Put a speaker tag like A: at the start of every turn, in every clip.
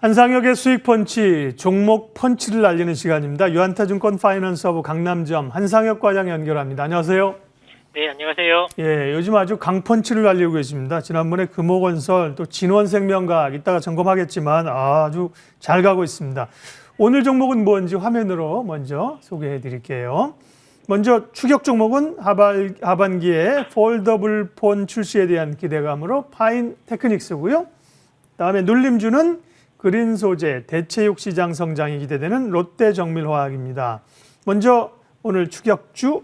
A: 한상혁의 수익 펀치, 종목 펀치를 날리는 시간입니다. 유한타증권 파이낸스허브 강남점 한상혁 과장 연결합니다. 안녕하세요.
B: 네, 안녕하세요.
A: 예, 요즘 아주 강펀치를 날리고 계십니다. 지난번에 금호건설, 또 진원생명과학 이따가 점검하겠지만 아주 잘 가고 있습니다. 오늘 종목은 뭔지 화면으로 먼저 소개해 드릴게요. 먼저 추격 종목은 하반기에 폴더블 폰 출시에 대한 기대감으로 파인 테크닉스고요. 다음에 눌림주는 그린 소재, 대체육 시장 성장이 기대되는 롯데정밀화학입니다. 먼저 오늘 추격주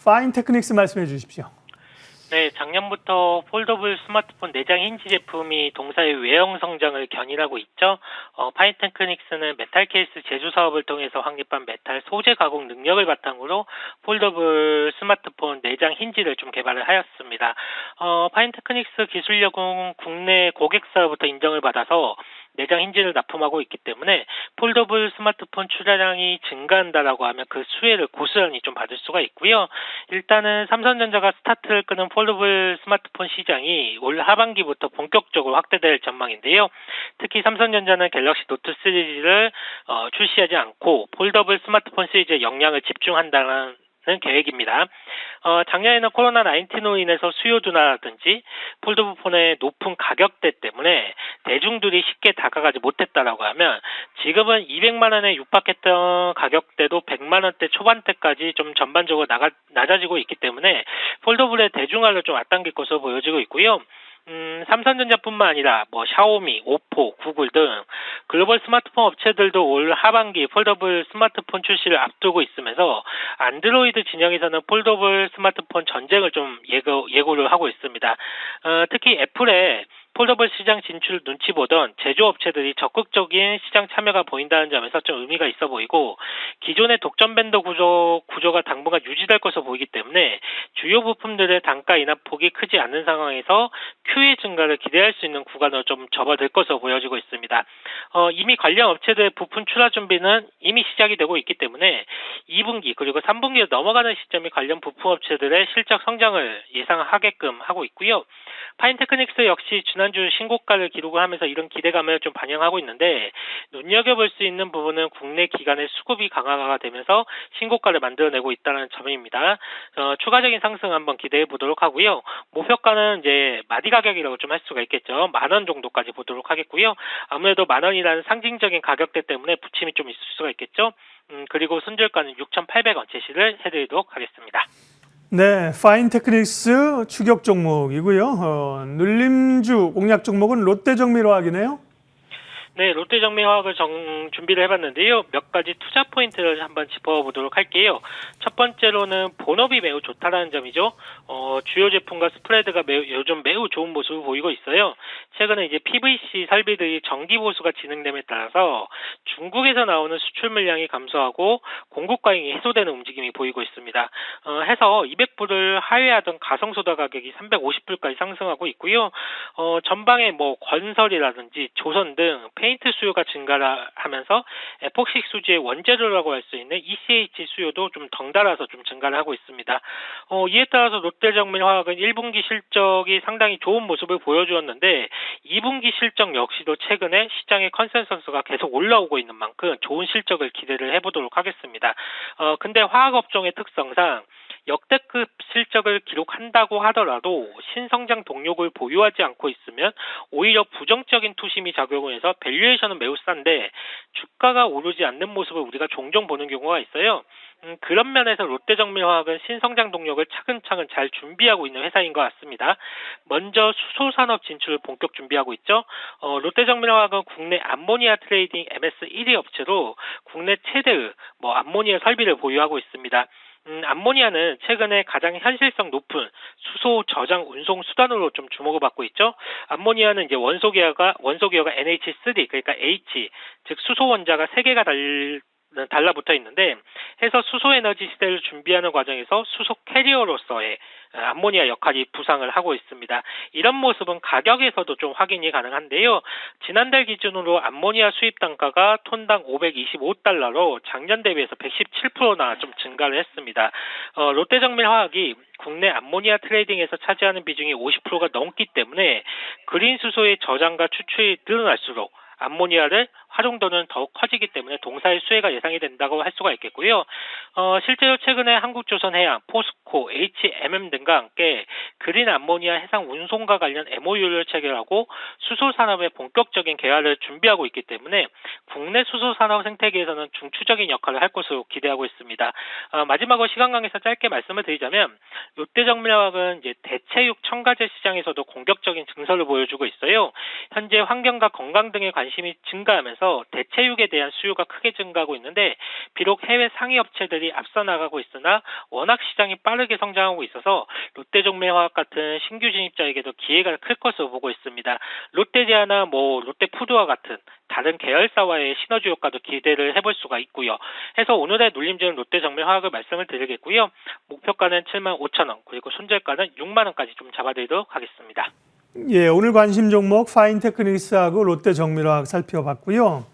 A: 파인 테크닉스 말씀해 주십시오.
B: 네, 작년부터 폴더블 스마트폰 내장 힌지 제품이 동사의 외형 성장을 견인하고 있죠. 파인 테크닉스는 메탈 케이스 제조 사업을 통해서 확립한 메탈 소재 가공 능력을 바탕으로 폴더블 스마트폰 내장 힌지를 좀 개발을 하였습니다. 파인 테크닉스 기술력은 국내 고객사로부터 인정을 받아서 내장 힌지를 납품하고 있기 때문에 폴더블 스마트폰 출하량이 증가한다라고 하면 그 수혜를 고스란히 좀 받을 수가 있고요. 일단은 삼성전자가 스타트를 끄는 폴더블 스마트폰 시장이 올 하반기부터 본격적으로 확대될 전망인데요. 특히 삼성전자는 갤럭시 노트 시리즈를 출시하지 않고 폴더블 스마트폰 시리즈에 역량을 집중한다는 계획입니다. 작년에는 코로나19로 인해서 수요 둔화라든지 폴더블 폰의 높은 가격대 때문에 대중들이 쉽게 다가가지 못했다라고 하면 지금은 200만 원에 육박했던 가격대도 100만 원대 초반대까지 좀 전반적으로 낮아지고 있기 때문에 폴더블의 대중화를 좀 앞당길 것으로 보여지고 있고요. 삼성전자뿐만 아니라 샤오미, 오포, 구글 등 글로벌 스마트폰 업체들도 올 하반기 폴더블 스마트폰 출시를 앞두고 있으면서 안드로이드 진영에서는 폴더블 스마트폰 전쟁을 좀 예고를 하고 있습니다. 특히 애플의 폴더블 시장 진출 눈치 보던 제조업체들이 적극적인 시장 참여가 보인다는 점에서 좀 의미가 있어 보이고 기존의 독점 밴더 구조가 당분간 유지될 것으로 보이기 때문에 주요 부품들의 단가 인하폭이 크지 않는 상황에서 Q의 증가를 기대할 수 있는 구간으로 좀 접어들 것으로 보여지고 있습니다. 이미 관련 업체들의 부품 출하 준비는 이미 시작이 되고 있기 때문에 2분기 그리고 3분기로 넘어가는 시점이 관련 부품 업체들의 실적 성장을 예상하게끔 하고 있고요. 파인 테크닉스 역시 지난주 신고가를 기록을 하면서 이런 기대감을 좀 반영하고 있는데 눈여겨볼 수 있는 부분은 국내 기관의 수급이 강화가 되면서 신고가를 만들어내고 있다는 점입니다. 추가적인 상승 한번 기대해 보도록 하고요. 목표가는 이제 마디 가격이라고 좀 할 수가 있겠죠. 10,000원 정도까지 보도록 하겠고요. 아무래도 10,000원이라는 상징적인 가격대 때문에 부침이 좀 있을 수가 있겠죠. 그리고 손절가는 6,800원 제시를 해드리도록 하겠습니다.
A: 네, 파인 테크닉스 추격 종목이고요. 눌림주 공략 종목은 롯데정밀화학이네요.
B: 네, 롯데정밀화학을 준비를 해봤는데요. 몇 가지 투자 포인트를 한번 짚어보도록 할게요. 첫 번째로는 본업이 매우 좋다라는 점이죠. 주요 제품과 스프레드가 요즘 매우 좋은 모습을 보이고 있어요. 최근에 이제 PVC 설비들이 정기 보수가 진행됨에 따라서 중국에서 나오는 수출 물량이 감소하고 공급 과잉이 해소되는 움직임이 보이고 있습니다. 해서 200불을 하회하던 가성소다 가격이 350불까지 상승하고 있고요. 전방에 건설이라든지 조선 등 페인트 수요가 증가하면서 에폭식 수지의 원재료라고 할 수 있는 ECH 수요도 좀 덩달아서 좀 증가를 하고 있습니다. 이에 따라서 롯데정밀화학은 1분기 실적이 상당히 좋은 모습을 보여주었는데 2분기 실적 역시도 최근에 시장의 컨센서스가 계속 올라오고 있는 만큼 좋은 실적을 기대를 해보도록 하겠습니다. 근데 화학업종의 특성상 역대급 실적을 기록한다고 하더라도 신성장 동력을 보유하지 않고 있으면 오히려 부정적인 투심이 작용을 해서 밸류에이션은 매우 싼데 주가가 오르지 않는 모습을 우리가 종종 보는 경우가 있어요. 그런 면에서 롯데정밀화학은 신성장 동력을 차근차근 잘 준비하고 있는 회사인 것 같습니다. 먼저 수소산업 진출을 본격 준비하고 있죠. 롯데정밀화학은 국내 암모니아 트레이딩 MS 1위 업체로 국내 최대의 암모니아 설비를 보유하고 있습니다. 암모니아는 최근에 가장 현실성 높은 수소 저장 운송 수단으로 좀 주목을 받고 있죠. 암모니아는 이제 원소 기호가 NH3 그러니까 H 즉 수소 원자가 3개가 달라붙어 있는데 해서 수소 에너지 시대를 준비하는 과정에서 수소 캐리어로서의 암모니아 역할이 부상을 하고 있습니다. 이런 모습은 가격에서도 좀 확인이 가능한데요. 지난달 기준으로 암모니아 수입 단가가 톤당 525달러로 작년 대비해서 117%나 좀 증가를 했습니다. 롯데정밀화학이 국내 암모니아 트레이딩에서 차지하는 비중이 50%가 넘기 때문에 그린 수소의 저장과 추출이 늘어날수록 암모니아를 활용도는 더욱 커지기 때문에 동사의 수혜가 예상이 된다고 할 수가 있겠고요. 실제로 최근에 한국조선해양, 포스코, HMM 등과 함께 그린 암모니아 해상 운송과 관련 MOU를 체결하고 수소 산업의 본격적인 개화를 준비하고 있기 때문에 국내 수소 산업 생태계에서는 중추적인 역할을 할 것으로 기대하고 있습니다. 마지막으로 시간 관계에서 짧게 말씀을 드리자면 롯데정밀화학은 이제 대체육 첨가제 시장에서도 공격적인 증설을 보여주고 있어요. 현재 환경과 건강 등의 관심이 증가하면서 대체육에 대한 수요가 크게 증가하고 있는데 비록 해외 상위 업체들이 앞서 나가고 있으나 워낙 시장이 빠르게 성장하고 있어서 롯데정밀화학 같은 신규 진입자에게도 기회가 클 것으로 보고 있습니다. 롯데제아나 롯데푸드와 같은 다른 계열사와의 시너지 효과도 기대를 해볼 수가 있고요. 해서 오늘의 눌림지는 롯데정밀화학을 말씀을 드리겠고요. 목표가는 75,000원 그리고 손절가는 6만 원까지 좀 잡아드리도록 하겠습니다.
A: 예, 오늘 관심 종목 파인테크닉스하고 롯데정밀화학 살펴봤고요.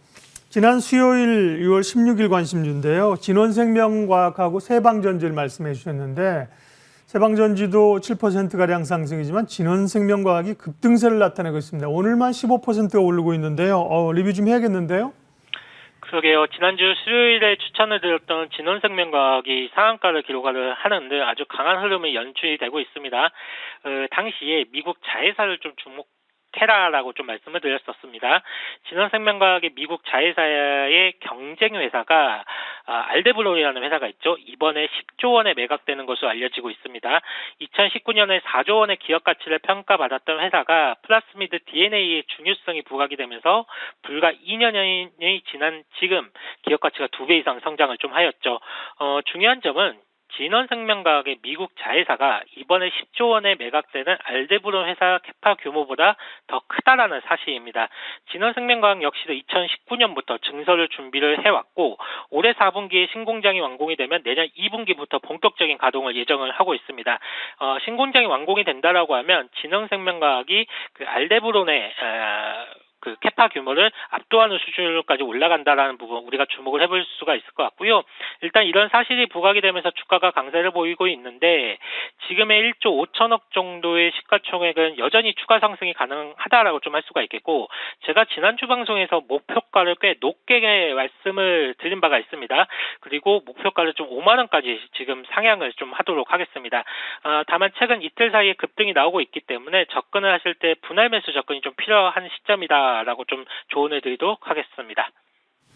A: 지난 수요일 6월 16일 관심주인데요. 진원생명과학하고 세방전지를 말씀해 주셨는데 세방전지도 7%가량 상승이지만 진원생명과학이 급등세를 나타내고 있습니다. 오늘만 15%가 오르고 있는데요. 리뷰 좀 해야겠는데요.
B: 그러게요. 지난주 수요일에 추천을 드렸던 진원생명과학이 상한가를 기록을 하는데 아주 강한 흐름이 연출이 되고 있습니다. 당시에 미국 자회사를 좀 주목해라라고 좀 말씀을 드렸었습니다. 진원생명과학의 미국 자회사의 경쟁 회사가 알데브론이라는 회사가 있죠. 이번에 10조 원에 매각되는 것으로 알려지고 있습니다. 2019년에 4조 원의 기업 가치를 평가받았던 회사가 플라스미드 DNA의 중요성이 부각이 되면서 불과 2년이 지난 지금 기업 가치가 2배 이상 성장을 좀 하였죠. 중요한 점은 진원생명과학의 미국 자회사가 이번에 10조 원에 매각되는 알데브론 회사 캐파 규모보다 더 크다라는 사실입니다. 진원생명과학 역시도 2019년부터 증설을 준비를 해왔고 올해 4분기에 신공장이 완공이 되면 내년 2분기부터 본격적인 가동을 예정을 하고 있습니다. 신공장이 완공이 된다라고 하면 진원생명과학이 그 알데브론의 그 캐파 규모를 압도하는 수준으로까지 올라간다라는 부분 우리가 주목을 해볼 수가 있을 것 같고요. 일단 이런 사실이 부각이 되면서 주가가 강세를 보이고 있는데 지금의 1조 5천억 정도의 시가총액은 여전히 추가 상승이 가능하다라고 좀 할 수가 있겠고 제가 지난주 방송에서 목표가를 꽤 높게 말씀을 드린 바가 있습니다. 그리고 목표가를 좀 5만 원까지 지금 상향을 좀 하도록 하겠습니다. 다만 최근 이틀 사이에 급등이 나오고 있기 때문에 접근을 하실 때 분할 매수 접근이 좀 필요한 시점이다. 라고 좀 조언해 드리도록 하겠습니다.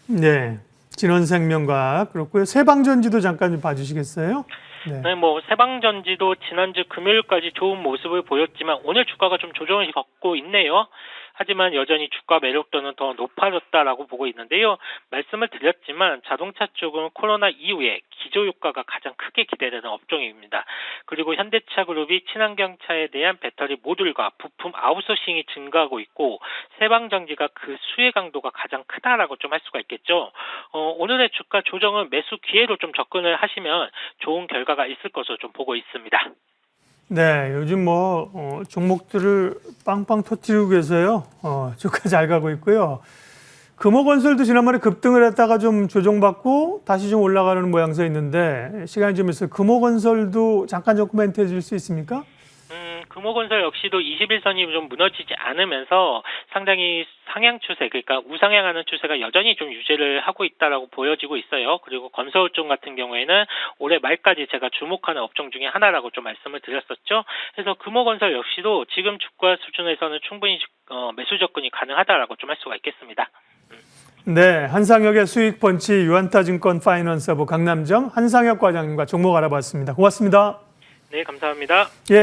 A: 네, 진원생명과학 그렇고요. 세방전지도 잠깐 좀 봐주시겠어요?
B: 네, 세방전지도 지난주 금요일까지 좋은 모습을 보였지만 오늘 주가가 좀 조정을 겪고 있네요. 하지만 여전히 주가 매력도는 더 높아졌다라고 보고 있는데요. 말씀을 드렸지만 자동차 쪽은 코로나 이후에 기저효과가 가장 크게 기대되는 업종입니다. 그리고 현대차 그룹이 친환경차에 대한 배터리 모듈과 부품 아웃소싱이 증가하고 있고 세방전지가 그 수혜 강도가 가장 크다라고 좀 할 수가 있겠죠. 오늘의 주가 조정은 매수 기회로 좀 접근을 하시면 좋은 결과가 있을 것으로 좀 보고 있습니다.
A: 네, 요즘 종목들을 빵빵 터뜨리고 계세요. 주가 잘 가고 있고요. 금호건설도 지난번에 급등을 했다가 좀 조정받고 다시 좀 올라가는 모양새 있는데 시간이 좀 있어요. 금호건설도 잠깐 좀 코멘트 해줄 수 있습니까?
B: 금호건설 역시도 21선이 좀 무너지지 않으면서 상당히 상향 추세, 그러니까 우상향하는 추세가 여전히 좀 유지를 하고 있다라고 보여지고 있어요. 그리고 건설업 같은 경우에는 올해 말까지 제가 주목하는 업종 중에 하나라고 좀 말씀을 드렸었죠. 그래서 금호건설 역시도 지금 주가 수준에서는 충분히 매수 접근이 가능하다라고 좀 할 수가 있겠습니다.
A: 네, 한상혁의 수익펀치 유한타증권 파이낸스허브 강남점 한상혁 과장님과 종목 알아봤습니다. 고맙습니다.
B: 네, 감사합니다.
A: 예.